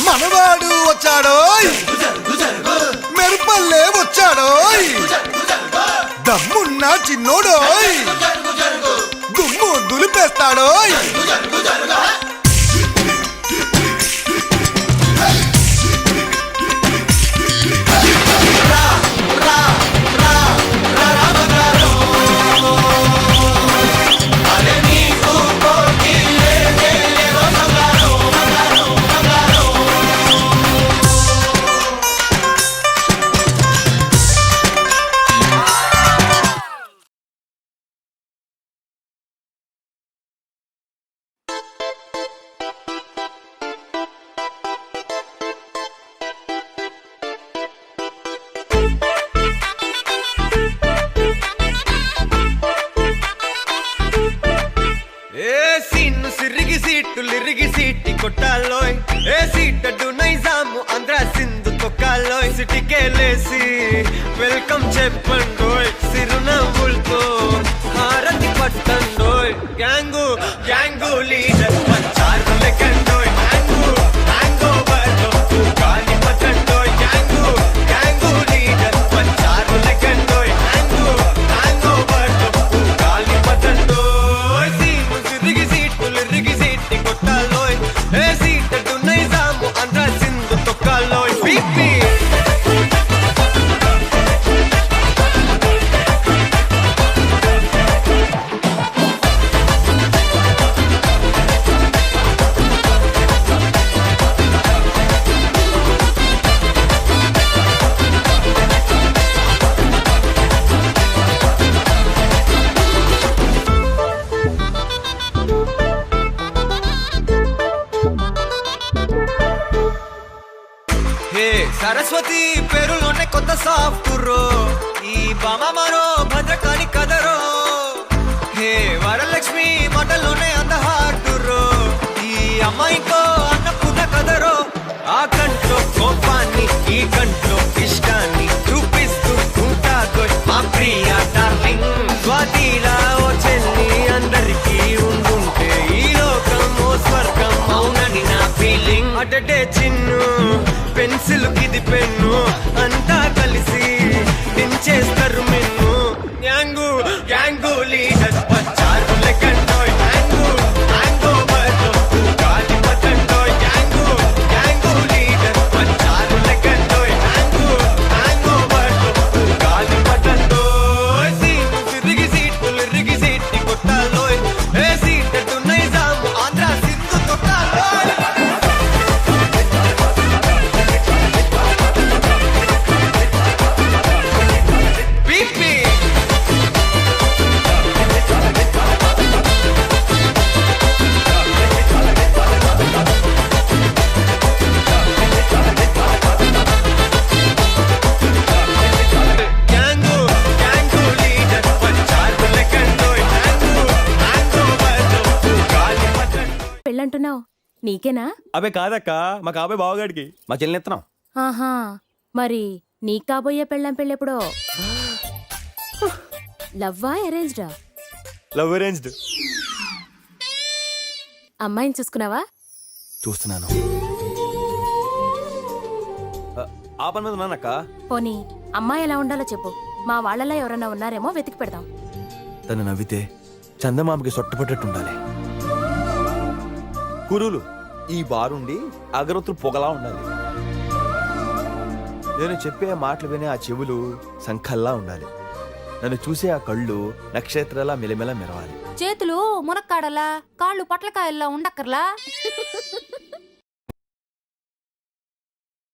మనవాడు వచ్చాడో మెరుపల్లే వచ్చాడో దమ్మున్న చిన్నోడో దుమ్ము దులిపేస్తాడో लिरिगी सीटी कोटालोय ए सीटडू नैजामु आंध्र सिंधु तोकालोय सिटी के लेसी वेलकम చెప్పండోయ్ సిరునవ్వులతో హారతి పట్టండోయ్ గ్యాంగు గ్యాంగు లీడర్ పంచారు లెక్కండోయ్ హ్యాంగు హ్యాంగోవర్ లో గాలి పట్టండోయ్ గ్యాంగు గ్యాంగు లీడర్ పంచారు లెక్కండోయ్ హ్యాంగు హ్యాంగోవర్ లో గాలి పట్టండోయ్ సీము సిరిగి సీటు లిరిగి సీటి కొట్టాలోయ్ ఏ సీటడు నైజాము ఆంధ్ర సింధు తొక్కాలోయ్ పీపీ సరస్వతి పేరులోనే కొత్త సాఫ్ట్రో ఈ బామ మరో భద్రకాళి కదరో హే వరలక్ష్మి మాటలోనే అంత హార్టురో ఈ అమ్మాయితో అన్నపూర్ణ కదరో ఆ కంట్లో కోపాన్ని ఈ కంట్లో ఇష్టాన్ని చూపిస్తూ ఉంటాదో మా ప్రియ డార్లింగ్ స్వాతిలా ఓ చెల్లి అందరికీ ఉండుంటే ఈ లోకం ఓ స్వర్గం అవునని నా ఫీలింగ్ అటటే చిన్ను పెన్సిల్ కిది పెన్ను అంతా కలిసి దించేస్తారు మెన్ను గ్యాంగు గ్యాంగు లీడర్ పంచారు లెక్కండోయ్ హ్యాంగు హ్యాంగోవర్ లో గాలి పట్టండోయ్ గ్యాంగు గ్యాంగు లీడర్ పంచారు లెక్కండోయ్ హ్యాంగు హ్యాంగోవర్ లో గాలి పట్టండోయ్ సీము సిరిగి సీటు లిరిగి సీటి కొట్టాలోయ్ ఏ సీటడు నైజాము ఆంధ్ర సింధు తొక్కాలోయ్ పెళ్ళంటున్నావు నీకేనా? అబే కాదక్క, మా కాబోయే బావగాడికి మా చెల్లినెత్తనం. ఆహా, మరి నీ కాబోయే పెళ్ళం పెళ్ళెప్పుడో? లవ్వా అరేంజ్డా? Love arranged. అమ్మాయిని చూసుకున్నావా? చూస్తున్నాను. ఆ పని మీద ఉన్నానక్క. పోనీ అమ్మాయి ఎలా ఉండాలో చెప్పు, మా వాళ్ళలా ఎవరన్నా ఉన్నారేమో వెతికి పెడదాం. తను నవ్వితే చందమామకి సొట్టపట్టట్టు ఉండాలి. కురులు ఈ బారుండి అగరొత్తులు పొగలా ఉండాలి. నేను చెప్పే మాటలు వినే ఆ చెవులు సంఖల్లా ఉండాలి. నన్ను చూసే ఆ కళ్ళు నక్షత్రాల మెలమెల మెరవాలి. చేతులు మునక్కాడలా, కాళ్ళు పట్లకాయల్లా ఉండక్కర్లా.